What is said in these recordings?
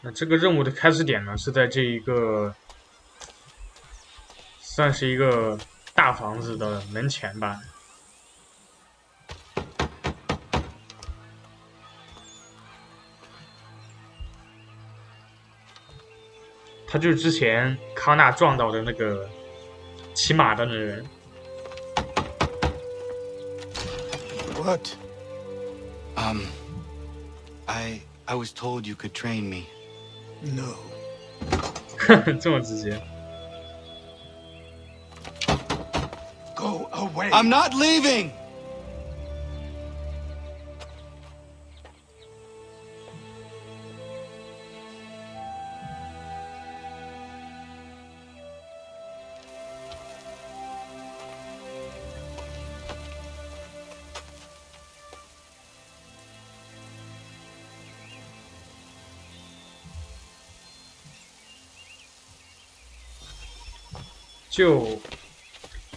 那这个任务的开始点呢，是在这一个算是一个大房子的门前吧。他就是之前康纳撞到的那个骑马的那人。What? I was told you could train me. No. 这么直接。Go away. I'm not leaving! 就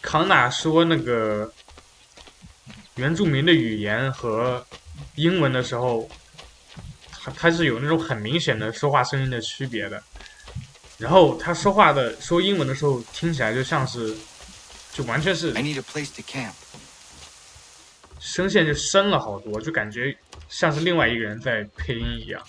康纳说那个原住民的语言和英文的时候，他是有那种很明显的说话声音的区别的。然后他说英文的时候，听起来就像是，就完全是 I need a place to camp. 声线就深了好多，就感觉像是另外一个人在配音一样。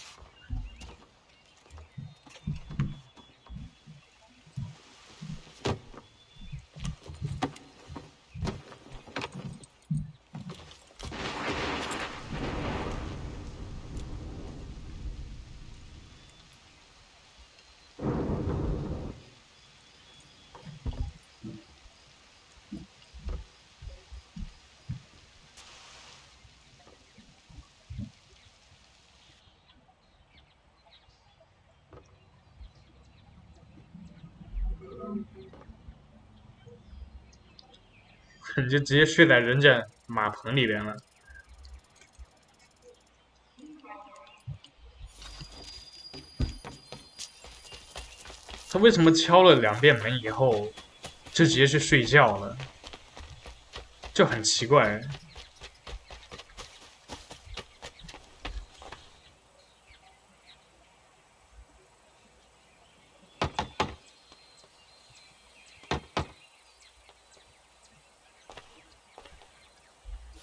你就直接睡在人家马棚里边了。他为什么敲了2遍门以后，就直接去睡觉了？就很奇怪。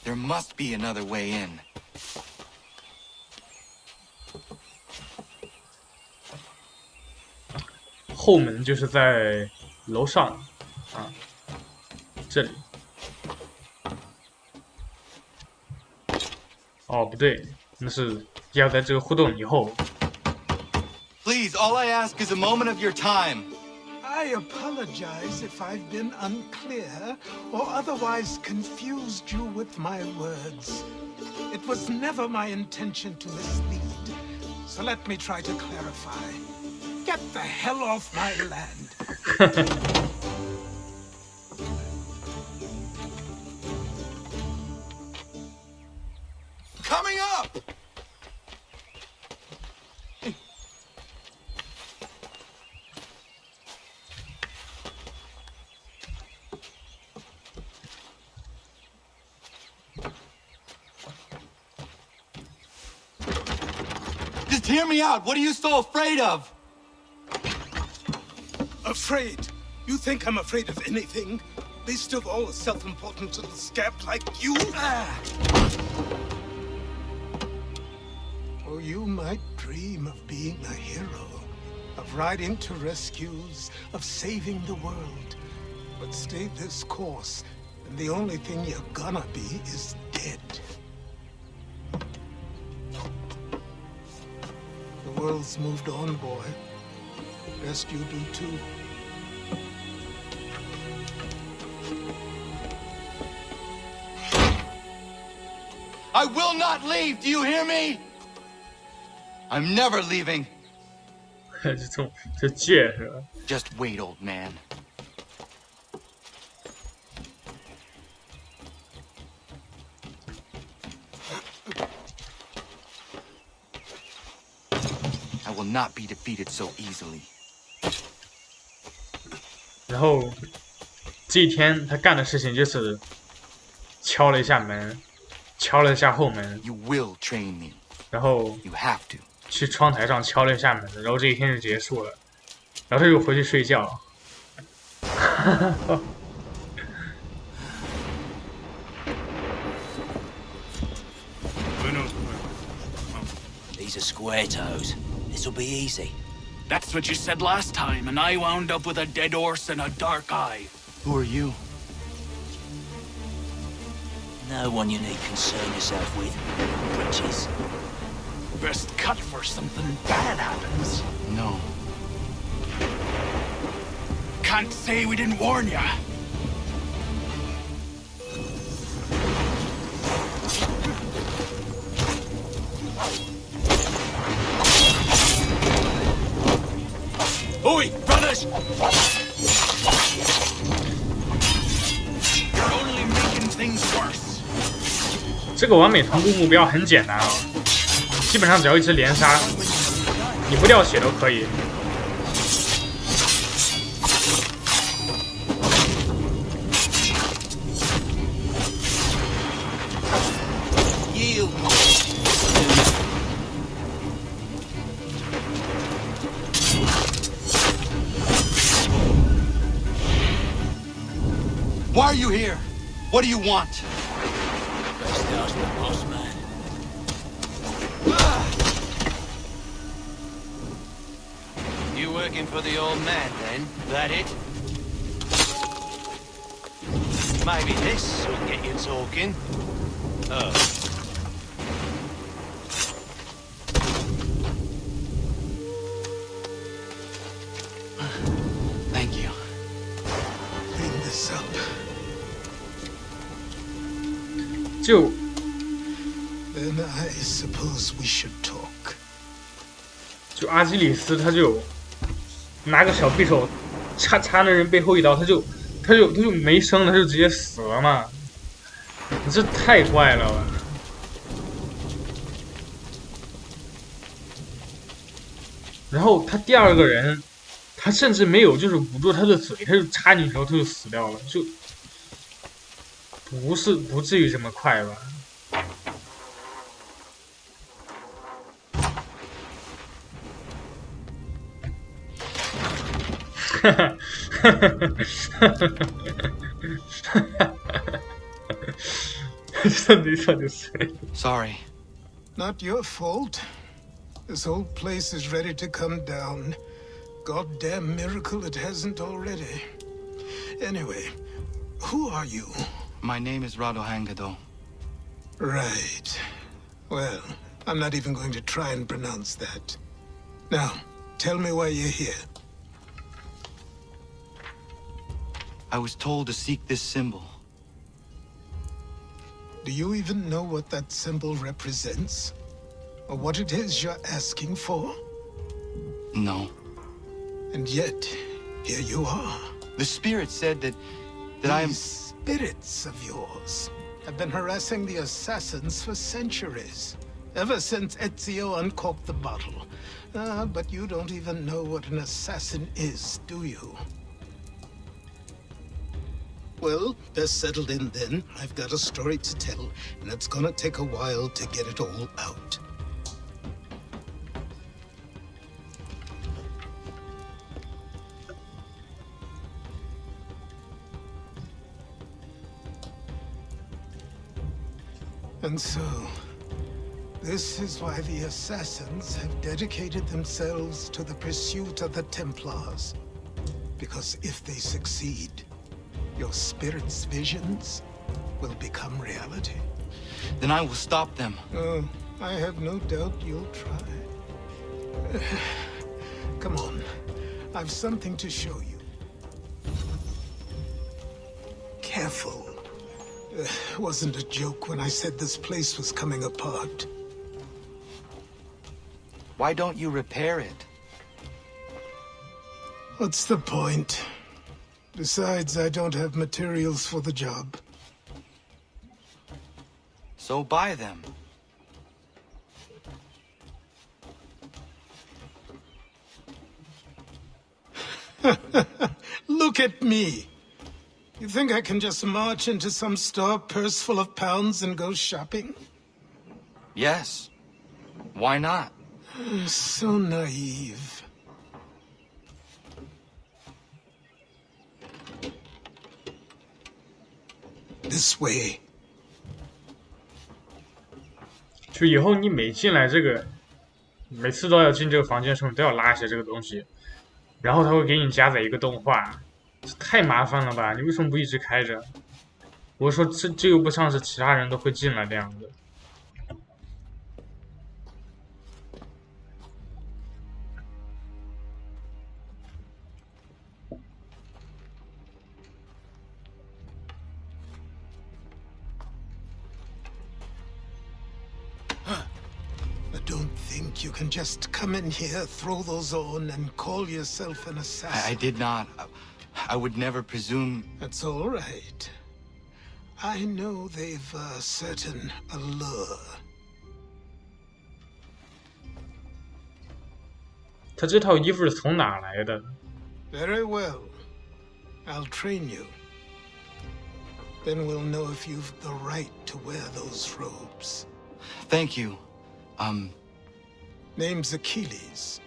There must be another way in. 后门就是在楼上啊，这里。哦，不对，那是要在这个互动以后。Please, all I ask is a moment of your time. I apologize if I've been unclear or otherwise confused you with my words. It was never my intention to mislead, so let me try to clarify. Get the hell off my land. Coming up! Just hear me out. What are you so afraid of? Afraid? You think I'm afraid of anything? Least of all a self-important little scab like you? Or you might dream of being a hero, of riding to rescues, of saving the world. But stay this course, and the only thing you're gonna be is dead. The world's moved on, boy. Best you do too. I will not leave. Do you hear me? I'm never leaving. 这倔是吧？ Just wait, old man. I will not be defeated so easily. 然后这一天他干的事情就是敲了一下门，敲了一下后门， You will train me. 然后 You have to. 去窗台上敲了一下门，然后这一天就结束了，然后他就回去睡觉。These are square toes. This'll be easy. That's what you said last time, and I wound up with a dead horse and a dark eye. Who are you? No one you need concern yourself with, Britches. Best cut for something bad happens. No. Can't say we didn't warn ya. Oi, brothers! You're only making things worse. 这个完美同步目标很简单啊，基本上只要一直连杀，你不掉血都可以。Yield. Why are you here? What do you want? Best ask the boss man. You working for the old man, then? That it? Maybe this will get you talking. Oh. Thank you. Clean this up. 就 Then I suppose we should talk. 就阿基里斯他就拿个小匕首插那人背后一刀，他就没声了，他就直接死了嘛。你这太怪了吧！然后他第二个人，他甚至没有就是捂住他的嘴，他就插进去，然后他就死掉了，就不至于这么快吧？哈哈哈哈哈哈！Sorry. Not your fault. This whole place is ready to come down. Goddamn miracle it hasn't already. Anyway, who are you? My name is Rado Hangado. Right. Well, I'm not even going to try and pronounce that. Now, tell me why you're here. I was told to seek this symbol. Do you even know what that symbol represents? Or what it is you're asking for? No. And yet, here you are. The spirit said that I am... These spirits of yours have been harassing the assassins for centuries. Ever since Ezio uncorked the bottle. But you don't even know what an assassin is, do you? Well, best settled in then. I've got a story to tell, and it's gonna take a while to get it all out. And so, this is why the Assassins have dedicated themselves to the pursuit of the Templars. Because if they succeed, your spirit's visions will become reality. Then I will stop them. Oh, I have no doubt you'll try. Come on, I've something to show you. Careful. Wasn't a joke when I said this place was coming apart. Why don't you repair it? What's the point? Besides, I don't have materials for the job. So buy them. Look at me! You think I can just march into some store purse full of pounds and go shopping? Yes. Why not? So naive. This way. 就以后你每进来这个，每次都要进这个房间的时候，你都要拉下这个东西，然后它会给你加载一个动画，这太麻烦了吧？你为什么不一直开着？我说这又不像是其他人都会进来的样子。Don't think you can just come in here, throw those on, and call yourself an assassin. I did not. I would never presume. That's all right. I know they've a certain allure. 他这套衣服是从哪来的？ Very well. I'll train you. Then we'll know if you've the right to wear those robes. Thank you. Name's Achilles.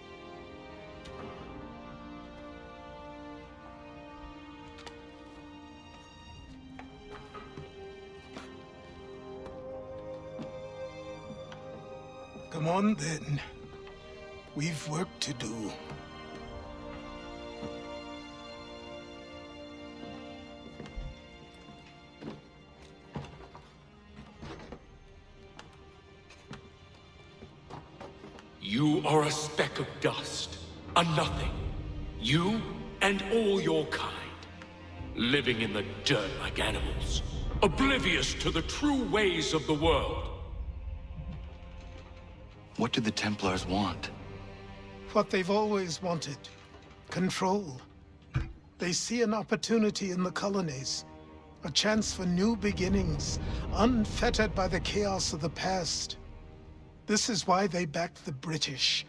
Come on, then. We've work to do. You are a speck of dust, a nothing. You and all your kind, living in the dirt like animals, oblivious to the true ways of the world. What do the Templars want? What they've always wanted. Control. They see an opportunity in the colonies. A chance for new beginnings, unfettered by the chaos of the past. This is why they backed the British.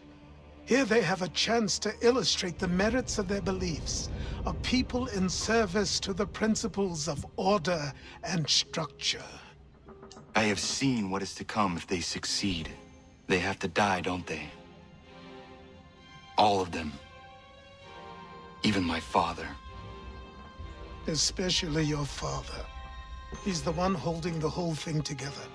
Here they have a chance to illustrate the merits of their beliefs. A people in service to the principles of order and structure. I have seen what is to come if they succeed. They have to die, don't they? All of them. Even my father. Especially your father. He's the one holding the whole thing together.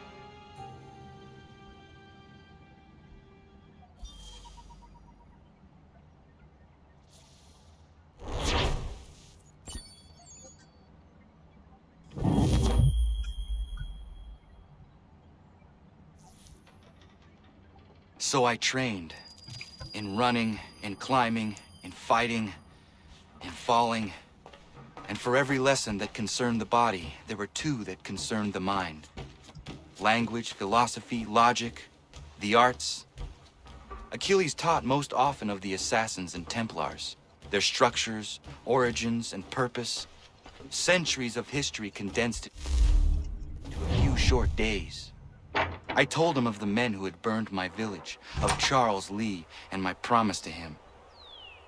So I trained. In running, in climbing, in fighting, in falling. And for every lesson that concerned the body, there were two that concerned the mind. Language, philosophy, logic, the arts. Achilles taught most often of the assassins and Templars, their structures, origins, and purpose. Centuries of history condensed to a few short days. I told him of the men who had burned my village, of Charles Lee, and my promise to him.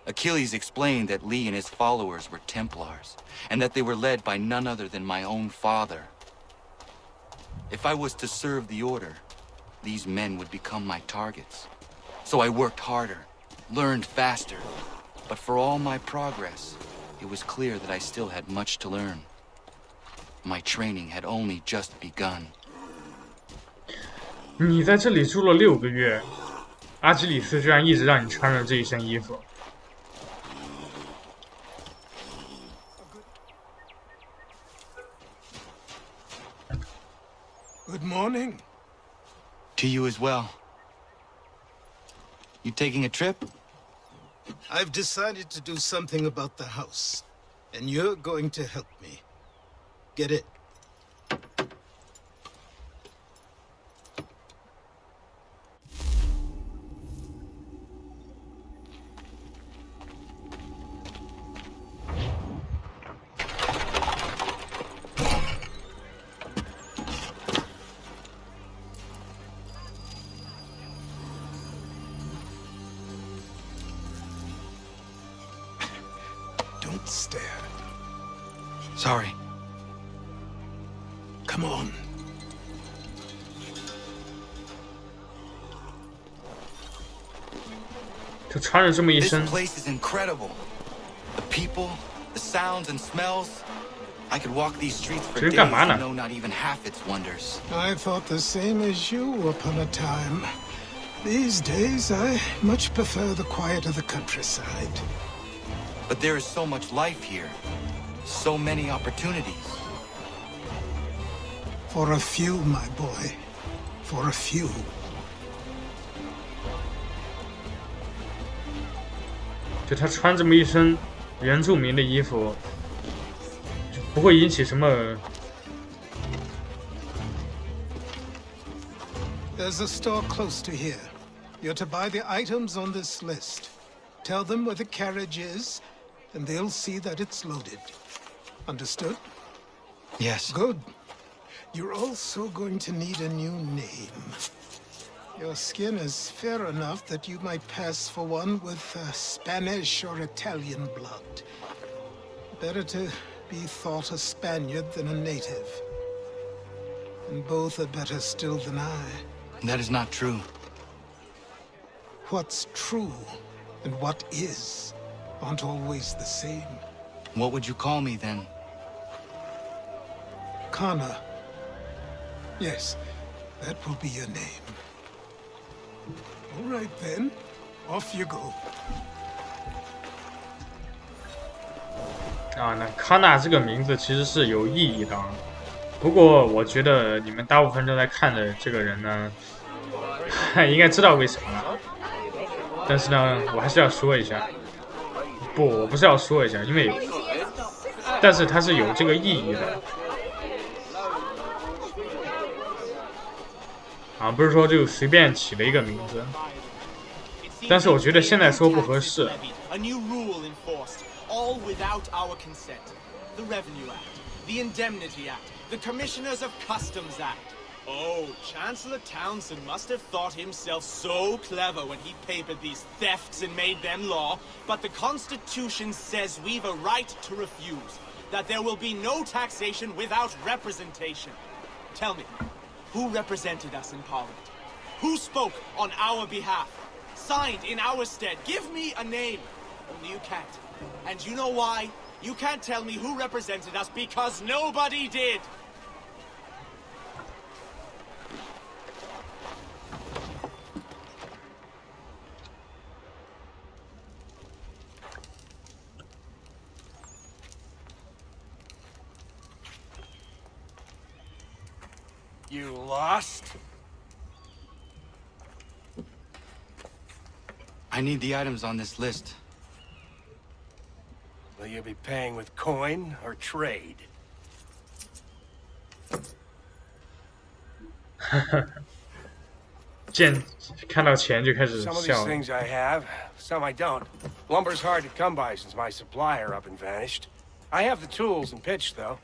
Achilles explained that Lee and his followers were Templars, and that they were led by none other than my own father. If I was to serve the order, these men would become my targets. So I worked harder, learned faster, but for all my progress, it was clear that I still had much to learn. My training had only just begun. 你在这里住了6个月，阿基里斯居然一直让你穿着这一身衣服。Good morning. To you as well. You taking a trip? I've decided to do something about the house, and you're going to help me. Get it? Don't stare. Sorry. Come on. 就穿着这么一 This 身， place is incredible. The people, the sounds and smells. I could walk these streets for 这是 days 干嘛 and 呢？ know not even half its wonders. I thought the same as you upon a time. These days, I much prefer the quiet of the countryside. But there is so much life here. So many opportunities. For a few, my boy. For a few. 就他穿这么一身原住民的衣服，就不会引起什么。 There's a store close to here. You're to buy the items on this list. Tell them where the carriage is, and they'll see that it's loaded. Understood? Yes. Good. You're also going to need a new name. Your skin is fair enough that you might pass for one with Spanish or Italian blood. Better to be thought a Spaniard than a native. And both are better still than I. That is not true. What's true and what is aren't always the same. What would you call me then? Kana. Yes, that will be your name. All right then, off you go. 啊，那康纳这个名字其实是有意义的。不过我觉得你们大部分正在看的这个人呢，应该知道为什么了。但是呢，我还是要说一下。不，我不是要说一下，因为，但是它是有这个意义的。啊，不是说就随便起了一个名字。但是我觉得现在说不合适。 A new rule enforced, all without our consent. The Revenue Act, the Indemnity Act, the Commissioners of Customs Act. Oh, Chancellor Townsend must have thought himself so clever when he papered these thefts and made them law, but the Constitution says we've a right to refuse, that there will be no taxation without representation. Tell me, who represented us in Parliament? Who spoke on our behalf? Signed in our stead? Give me a name. Only you can't. And you know why? You can't tell me who represented us because nobody did. You lost? I need the items on this list. Will you be paying with coin or trade? 看到钱就开始 Some of these 笑。 things I have, some I don't. Lumber's hard to come by since my supplier up and vanished. I have the tools and pitch, though.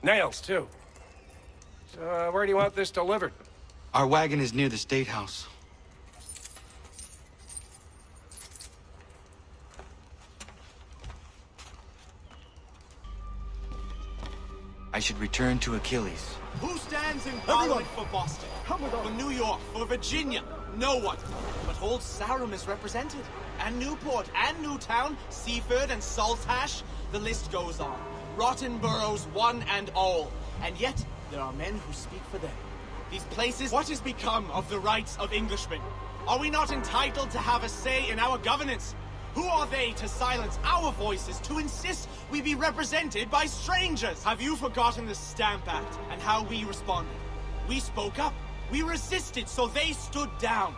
Nails, too. So, where do you want this delivered? Our wagon is near the State House. I should return to Achilles. Who stands in Parliament for Boston? For New York? For Virginia? No one. But Old Sarum is represented. And Newport, and Newtown, Seaford, and Saltash. The list goes on. Rotten boroughs, one and all. And yet, there are men who speak for them. These places, what has become of the rights of Englishmen? Are we not entitled to have a say in our governance? Who are they to silence our voices, to insist we be represented by strangers? Have you forgotten the Stamp Act and how we responded? We spoke up. We resisted, so they stood down.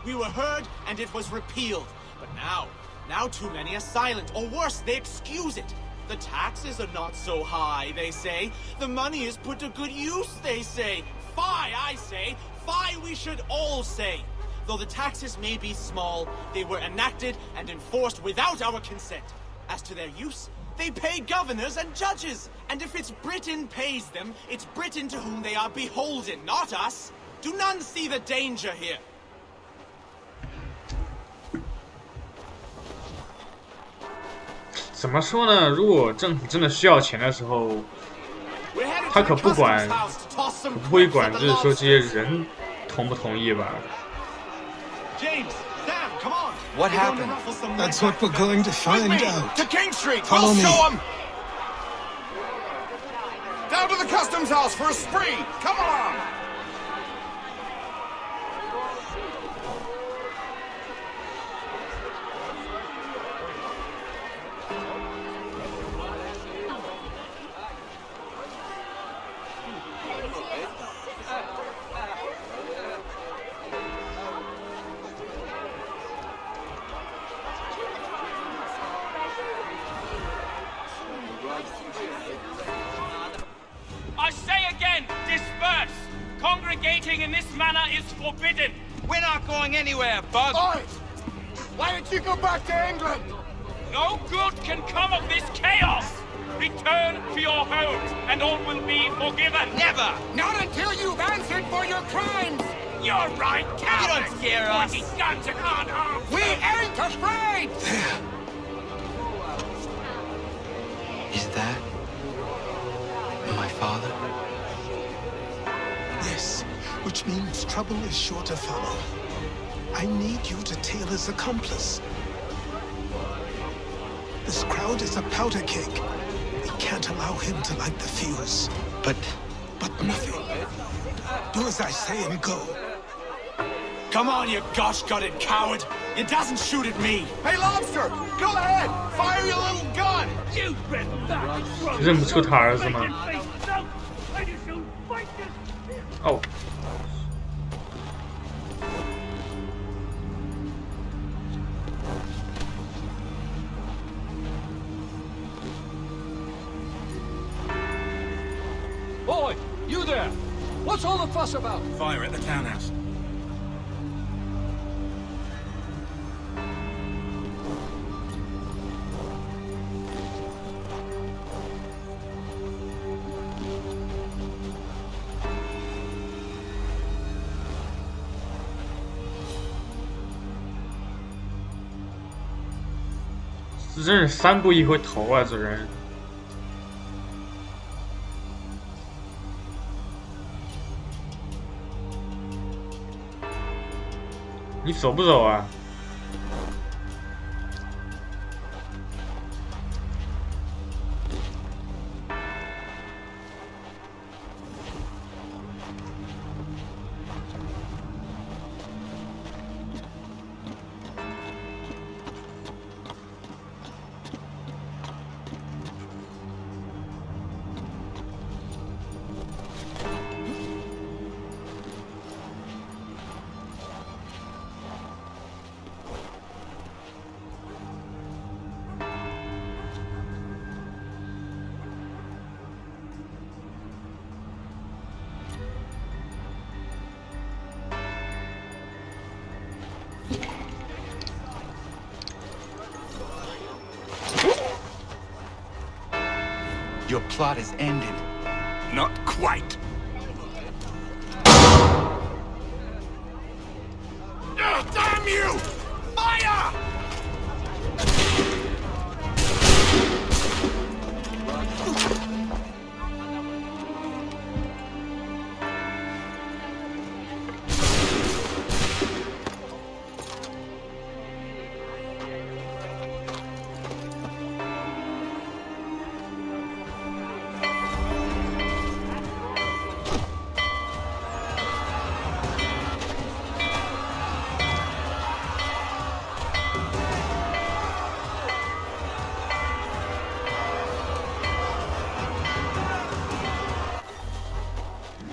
We were heard, and it was repealed. But now too many are silent, or worse, they excuse it. The taxes are not so high, they say. The money is put to good use, they say. Fie, I say. Fie, we should all say. Though the taxes may be small, they were enacted and enforced without our consent. As to their use, they pay governors and judges. And if it's Britain pays them, it's Britain to whom they are beholden, not us. Do none see the danger here? 怎么说呢？如果政府真的需要钱的时候， We're headed 他 to 可 the 不管， customs house to toss some 不会 quips 管， at 就 the 是说这些 lobsters. 人同不同意吧。 James, Sam, come on. What happened? That's what we're going to find out. To King Street! Follow me. Show 'em! Down to the customs house for a spree! Come on! I say again, disperse! Congregating in this manner is forbidden! We're not going anywhere, Bug! Oi! Why don't you go back to England? No good can come of this chaos! Return to your homes, and all will be forgiven! Never! Not until you've answered for your crimes! You're right, coward! You don't scare us. Pointing guns and unarmed! We ain't afraid! Is that my father? Yes, which means trouble is sure to follow. I need you to tail his accomplice. This crowd is a powder keg. We can't allow him to light the fuse. But nothing. Do as I say and go. Come on, you gosh-gutted coward! It doesn't shoot at me! Hey, Lobster! Go ahead! Fire your little gun! You red back! 认不出他儿子吗？哦， Boy, you there! What's all the fuss about? Fire at the townhouse.这真是3步1回头啊！这人。你走不走啊？your plot is ended. Not quite. Damn you! Fire!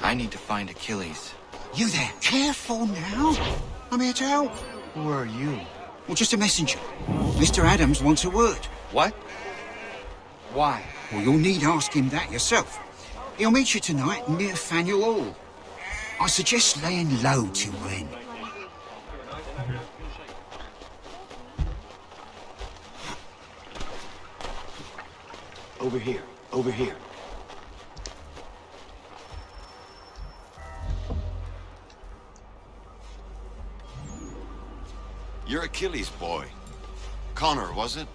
I need to find Achilles. You there? Careful now. I'm here to help. Who are you? Well, just a messenger. Mr. Adams wants a word. What? Why? Well, you'll need ask him that yourself. He'll meet you tonight near Faneuil Hall. I suggest laying low till then. Over here. Over here. You're Achilles' boy. Connor, was it?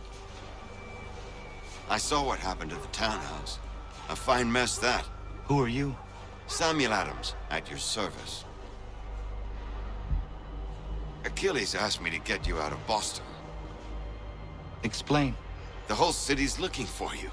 I saw what happened at the townhouse. A fine mess, that. Who are you? Samuel Adams, at your service. Achilles asked me to get you out of Boston. Explain. The whole city's looking for you.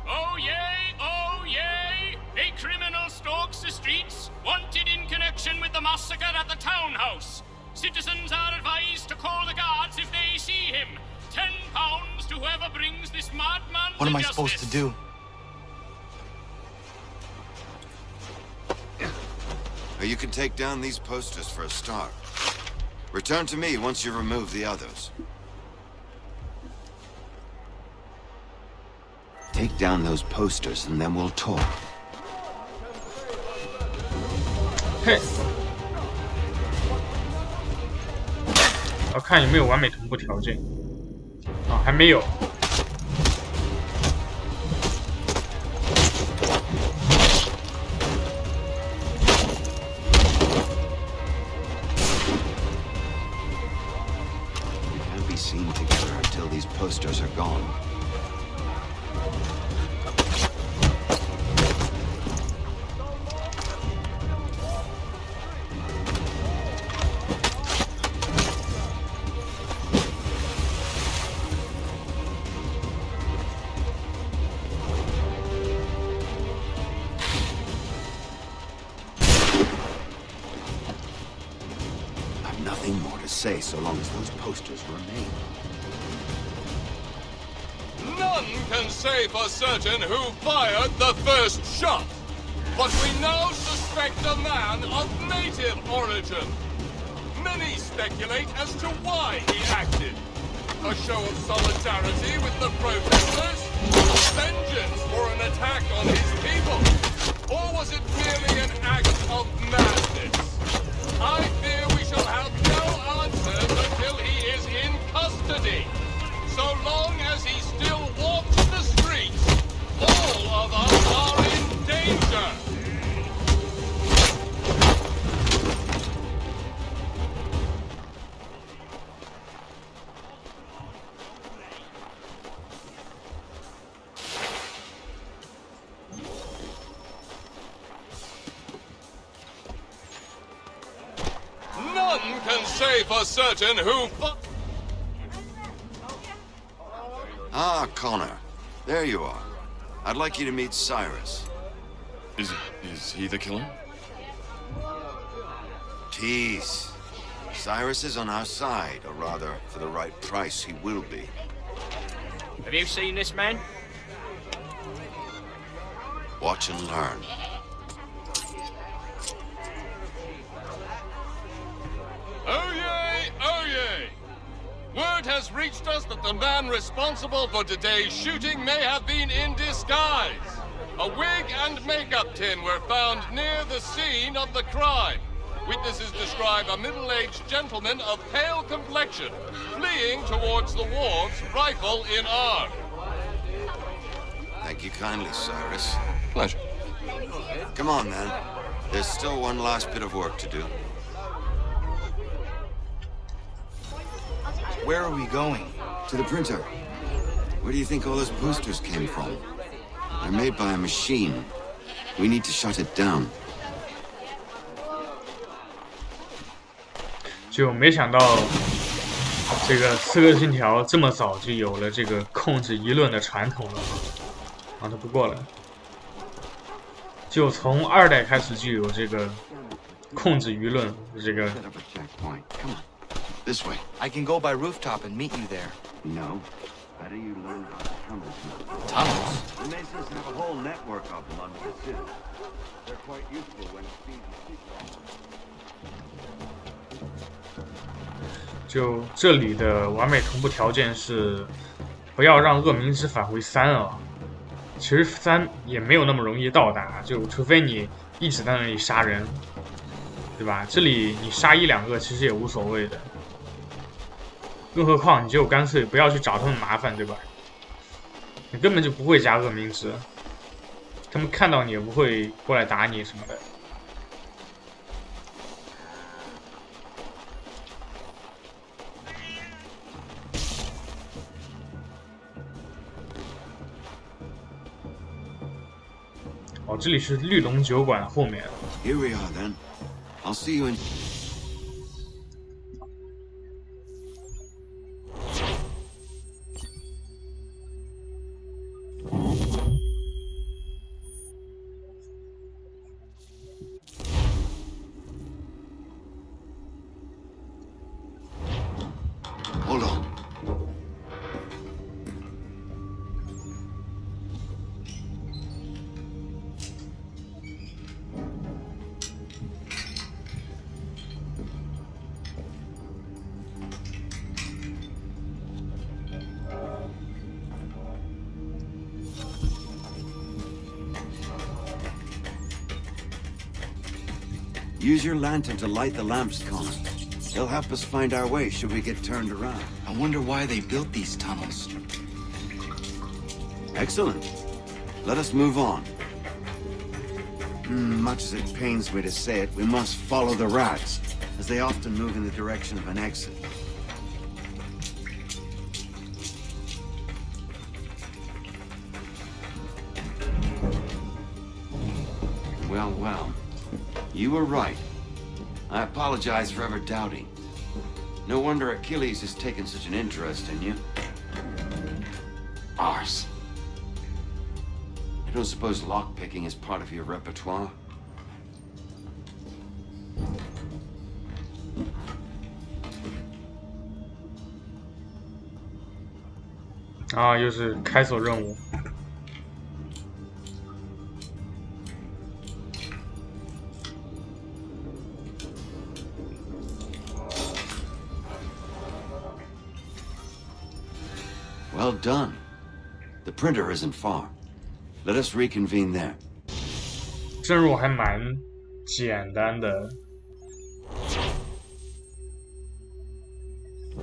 Oh yay, oh yay! A criminal stalks the streets, wanted in connection with the massacre at the townhouse. Citizens are advised to call the guards if they see him. £10 to whoever brings this madman What am I justice. supposed to do? You can take down these posters for a start. Return to me once you remove the others. Take down those posters and then we'll talk. 嘿，我看有没有完美同步条件。啊，还没有。Can't be seen together until these posters are gone. Nothing more to say so long as those posters remain. None can say for certain who fired the first shot, but we now suspect a man of native origin. Many speculate as to why he acted. A show of solidarity with the protesters? Vengeance for an attack on his people? Or was it merely an act of madness? I fear we shall have no answers until he is in custody. So long as he still walks the streets, all of us are in danger. None can say for certain who Ah, Connor. There you are. I'd like you to meet Cyrus. Is he the killer? Tease. Cyrus is on our side, or rather, for the right price, he will be. Have you seen this man? Watch and learn. Oh yay! Oh yay! Word has reached us that the man responsible for today's shooting may have been in disguise. A wig and makeup tin were found near the scene of the crime. Witnesses describe a middle-aged gentleman of pale complexion fleeing towards the wharves, rifle in arm. Thank you kindly, Cyrus. Pleasure. Come on, then. There's still one last bit of work to do. Where are we going? To the printer. Where do you think all those posters came from? They're made by a machine. We need to shut it down. 就没想到这个《刺客信条》这么早就有了这个控制舆论的传统了啊！它不过了，就从2代开始就有这个控制舆论这个。This way. I can go by rooftop and meet you there. No. Better you learn about the tunnels now. Tunnels? The Masons have a whole network of them under the city. They're quite useful when speed is 就这里的完美同步条件是不要让恶名之返回3啊。其实3也没有那么容易到达，就除非你一直在那里杀人，对吧？这里你杀1、2个其实也无所谓的。更何况你就干脆不要去找他们麻烦，对吧？你根本就不会加恶名之，他们看到你也不会过来打你什么的。哦，这里是绿龙酒馆后面。Here we are then. I'll see you in. Hold on. Use your lantern to light the lamps, Connor. They'll help us find our way should we get turned around. I wonder why they built these tunnels. Excellent. Let us move on. Much as it pains me to say it, we must follow the rats, as they often move in the direction of an exit. Well, well. You were right. I apologize for ever doubting. No wonder Achilles has taken such an interest in you. Arse. I don't suppose lockpicking is part of your repertoire? 啊，又是开锁任务。Well done. The printer isn't far. Let us reconvene there. 任务还蛮简单的，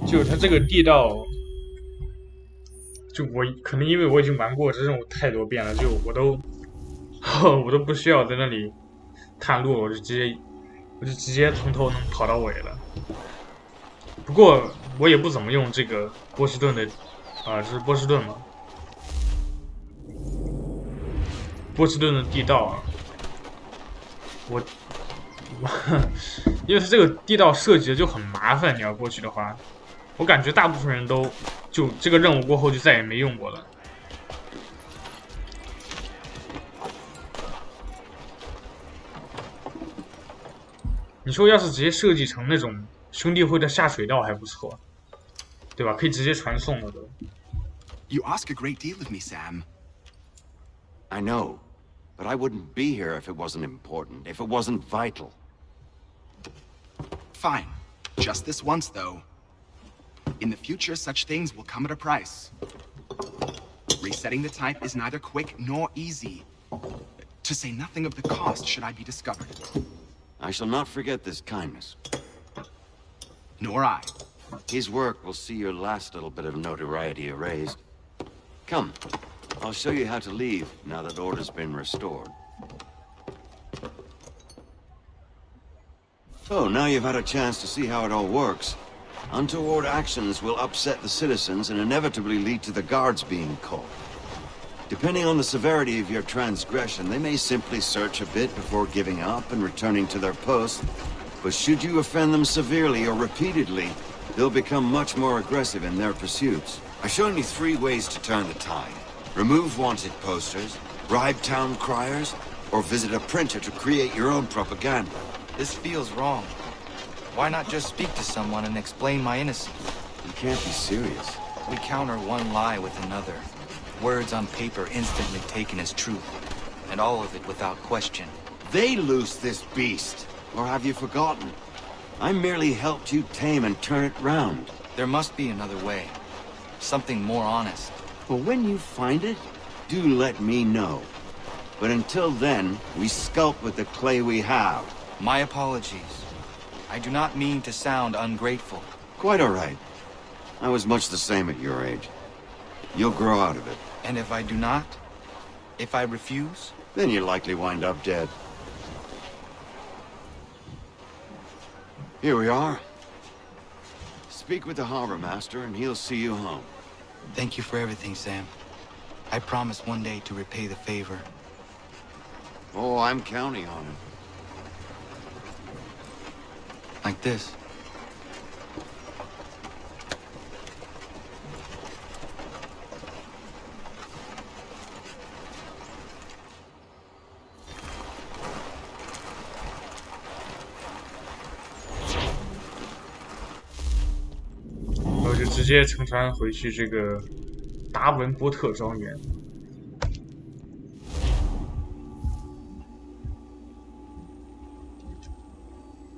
就它这个地道，就我可能因为我已经玩过这任务太多遍了，就我都不需要在那里探路，我就直接从头能跑到尾了。不过我也不怎么用这个波士顿的这是波士顿吗？波士顿的地道啊，因为它这个地道设计的就很麻烦，你要过去的话，我感觉大部分人都就这个任务过后就再也没用过了。你说要是直接设计成那种兄弟会的下水道还不错，对吧？可以直接传送了都。You ask a great deal of me, Sam. I know, but I wouldn't be here if it wasn't important, if it wasn't vital. Fine. Just this once, though. In the future, such things will come at a price. Resetting the type is neither quick nor easy. To say nothing of the cost should I be discovered. I shall not forget this kindness. Nor I. His work will see your last little bit of notoriety erased. Come, I'll show you how to leave now that order's been restored. So, now you've had a chance to see how it all works. Untoward actions will upset the citizens and inevitably lead to the guards being called. Depending on the severity of your transgression, they may simply search a bit before giving up and returning to their post. But should you offend them severely or repeatedly, they'll become much more aggressive in their pursuits. I've shown you 3 ways to turn the tide. Remove wanted posters, bribe town criers, or visit a printer to create your own propaganda. This feels wrong. Why not just speak to someone and explain my innocence? You can't be serious. We counter one lie with another. Words on paper instantly taken as truth. And all of it without question. They loose this beast. Or have you forgotten? I merely helped you tame and turn it round. There must be another way. Something more honest. Well, when you find it, do let me know. But until then, we sculpt with the clay we have. My apologies. I do not mean to sound ungrateful. Quite all right. I was much the same at your age. You'll grow out of it. And if I do not? If I refuse? Then you'll likely wind up dead. Here we are. Speak with the harbor master and he'll see you home. Thank you for everything, Sam. I promise one day to repay the favor. Oh, I'm counting on it. Like this. 直接乘船回去这个达文波特庄园。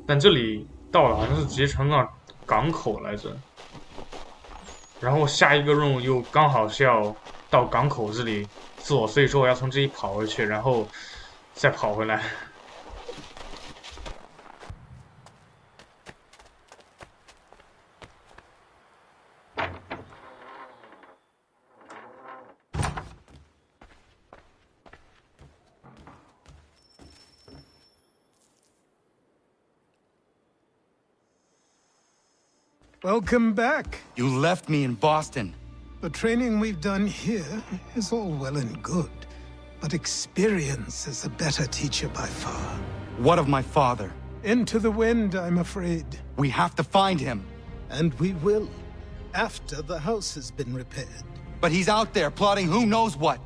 但这里到了好像是直接乘到港口来着，然后下一个任务又刚好是要到港口这里做，所以说我要从这里跑回去，然后再跑回来。Welcome back. You left me in Boston. The training we've done here is all well and good, but experience is a better teacher by far. What of my father? Into the wind, I'm afraid. We have to find him. And we will, after the house has been repaired. But he's out there plotting who knows what.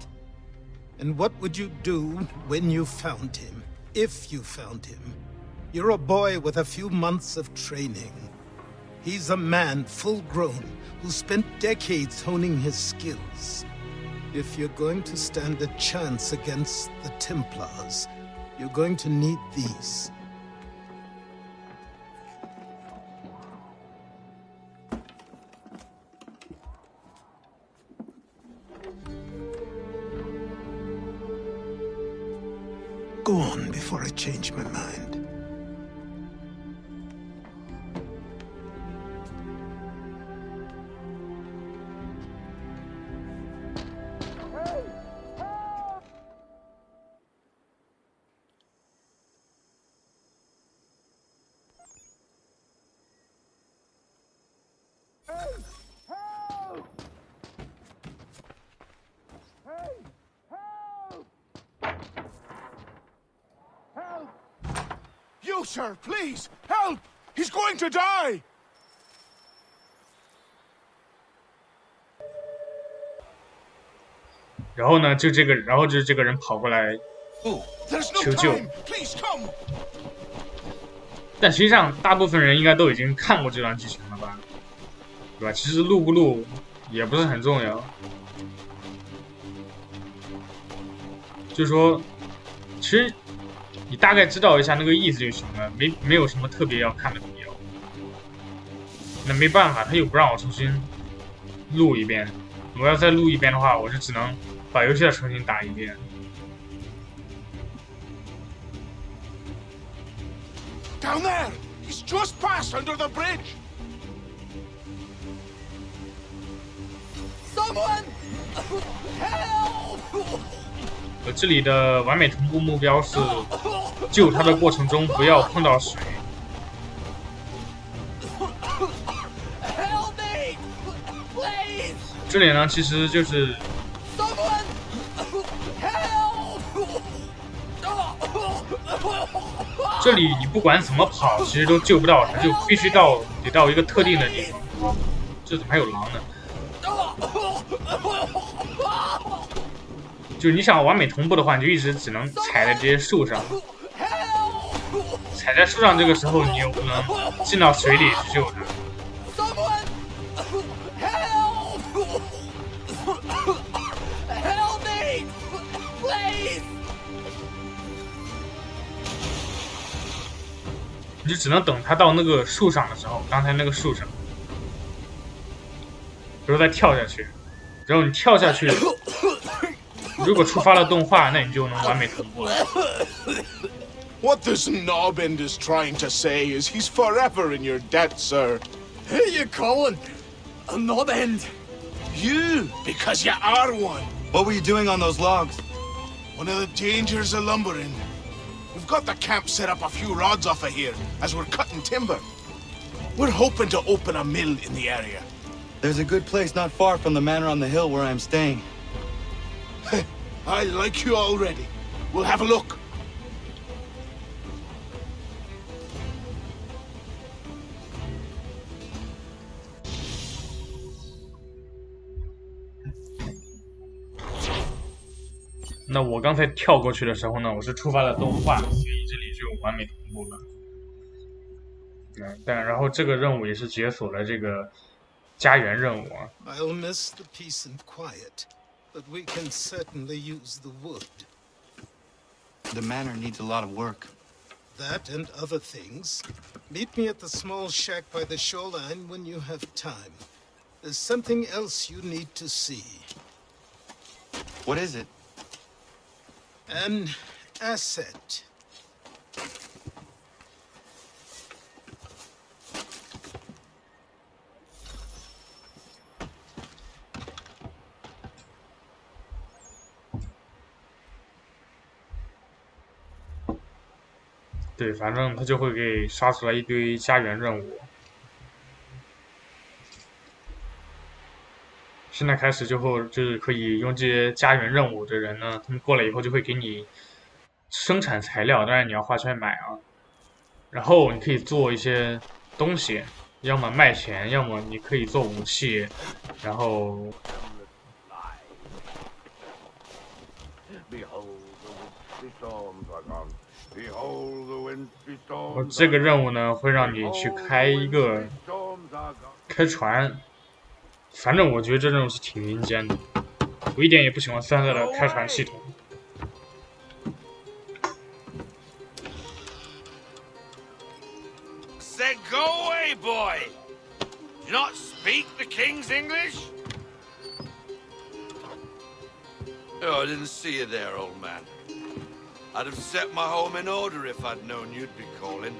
And what would you do when you found him? If you found him? You're a boy with a few months of training. He's a man, full-grown, who spent decades honing his skills. If you're going to stand a chance against the Templars, you're going to need these. Go on before I change my mind. You, sir, please, help! He's going to die! 然后呢，就是这个人跑过来求救。但实际上，大部分人应该都已经看过这段剧情了吧？对吧？其实录不录也不是很重要。就是说，其实你大概知道一下那个意思就行了，没有什么特别要看的必要。那没办法，他又不让我重新录一遍。我要再录一遍的话，我就只能把游戏再重新打一遍。Down there! He's just passed under the bridge! Someone! Help! 这里的完美同步目标是救他的过程中不要碰到水。这里呢，其实就是这里你不管怎么跑，其实都救不到他，就必须得到一个特定的地方。这怎么还有狼呢？就是你想完美同步的话，你就一直只能踩在这些树上。踩在树上，这个时候你又不能进到水里去救他。你就只能等他到那个树上的时候，刚才那个树上，然后再跳下去，然后你跳下去，如果触发了动画，那你就能完美同步了。What this knobend is trying to say is he's forever in your debt, sir. Who are you calling a knobend? You, because you are one. What were you doing on those logs? One of the dangers of lumbering. We've got the camp set up a few rods off of here as we're cutting timber. We're hoping to open a mill in the area. There's a good place not far from the manor on the hill where I'm staying. I like you already. We'll have a look.那我刚才跳过去的时候呢，我是触发了动画，所以这里就完美同步了。然后这个任务也是解锁了这个家园任务啊。I'll miss the peace and quiet, but we can certainly use the wood. The manor needs a lot of work. That and other things. Meet me at the small shack by the shoreline when you have time. There's something else you need to see. What is it? An asset. 对，反正他就会给刷出来一堆家园任务。现在开始就是可以用这些家园任务的人呢，他们过来以后就会给你生产材料，当然你要花钱买啊。然后你可以做一些东西，要么卖钱，要么你可以做武器，然后。这个任务呢，会让你去开船，反正我觉得这任务是挺阴间的，我一点也不喜欢3的开船系统。Said go away, boy. Do you not speak the king's English? Oh, I didn't see you there, old man. I'd have set my home in order if I'd known you'd be calling.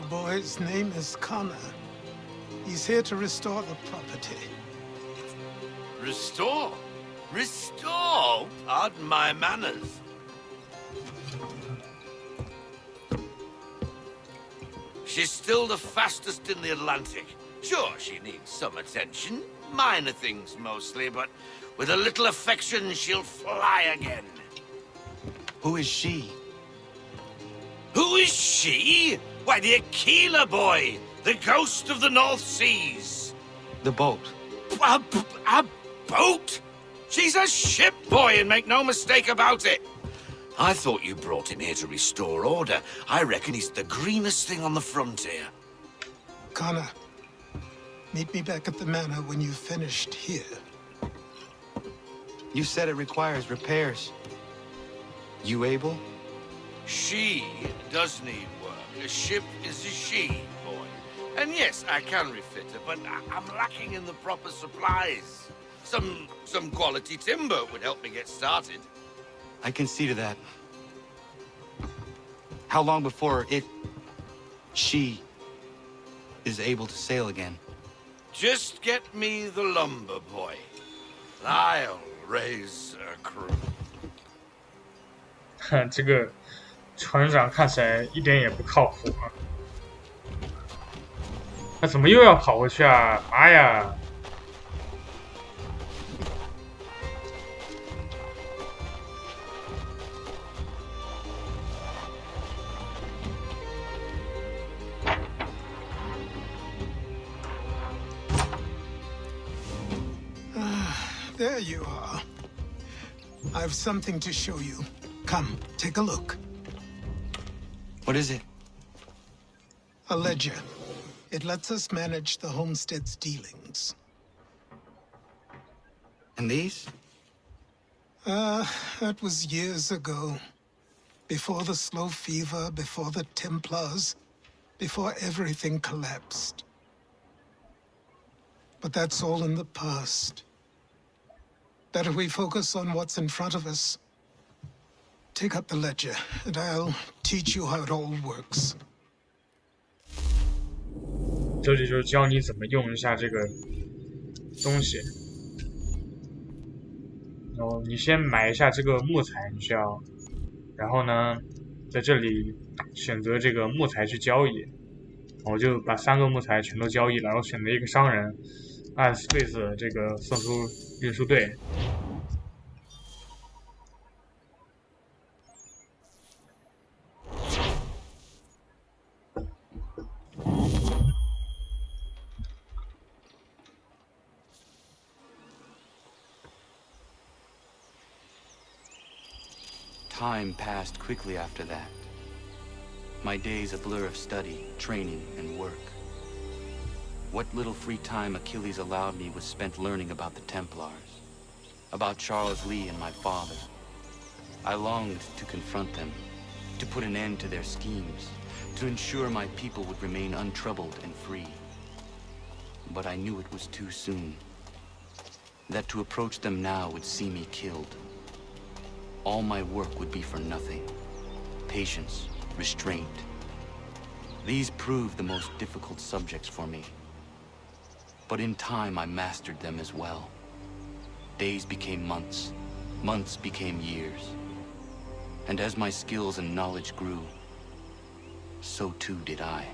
The boy's name is Connor. He's here to restore the property. Restore? Restore? Pardon my manners. She's still the fastest in the Atlantic. Sure, she needs some attention. Minor things mostly, but with a little affection, she'll fly again. Who is she? Who is she? Why, the Aquila boy, the ghost of the North Seas. The boat. A boat? She's a ship boy, and make no mistake about it. I thought you brought him here to restore order. I reckon he's the greenest thing on the frontier. Connor, meet me back at the manor when you've finished here. You said it requires repairs. You able? She does need work. A ship is a she, boy. And yes, I can refit her, but I'm lacking in the proper supplies. Some quality timber would help me get started. I can see to that. How long before she is able to sail again? Just get me the lumber, boy. I'll raise a crew. 这个船长看起来一点也不靠谱啊！他怎么又要跑回去啊？妈呀！There you are. I've something to show you. Come, take a look. What is it? A ledger. It lets us manage the homestead's dealings. And these? That was years ago. Before the slow fever, before the Templars, before everything collapsed. But that's all in the past. Better we focus on what's in front of us. Take up the ledger, and I'll teach you how it all works. 这里就是教你怎么用一下这个东西。然后你先买一下这个木材，你需要，然后呢，在这里选择这个木材去交易。我就把3个木材全都交易了，然后选择一个商人，按 space 这个送出运输队。Time passed quickly after that. My days a blur of study, training, and work. What little free time Achilles allowed me was spent learning about the Templars, about Charles Lee and my father. I longed to confront them, to put an end to their schemes, to ensure my people would remain untroubled and free. But I knew it was too soon, that to approach them now would see me killed. All my work would be for nothing. Patience, restraint. These proved the most difficult subjects for me. But in time, I mastered them as well. Days became months, months became years. And as my skills and knowledge grew, so too did I.